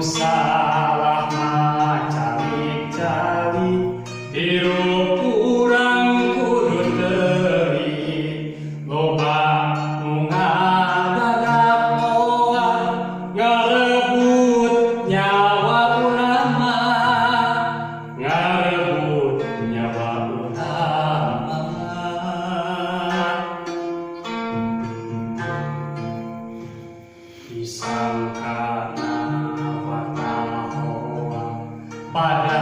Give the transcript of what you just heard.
salah macalik-calik, hirup kurang kudu teuing, loba nu ngadadap moal ngarebut nyawa urang mah, ngarebut nyawa urang mah. Disangkana warna hoa pada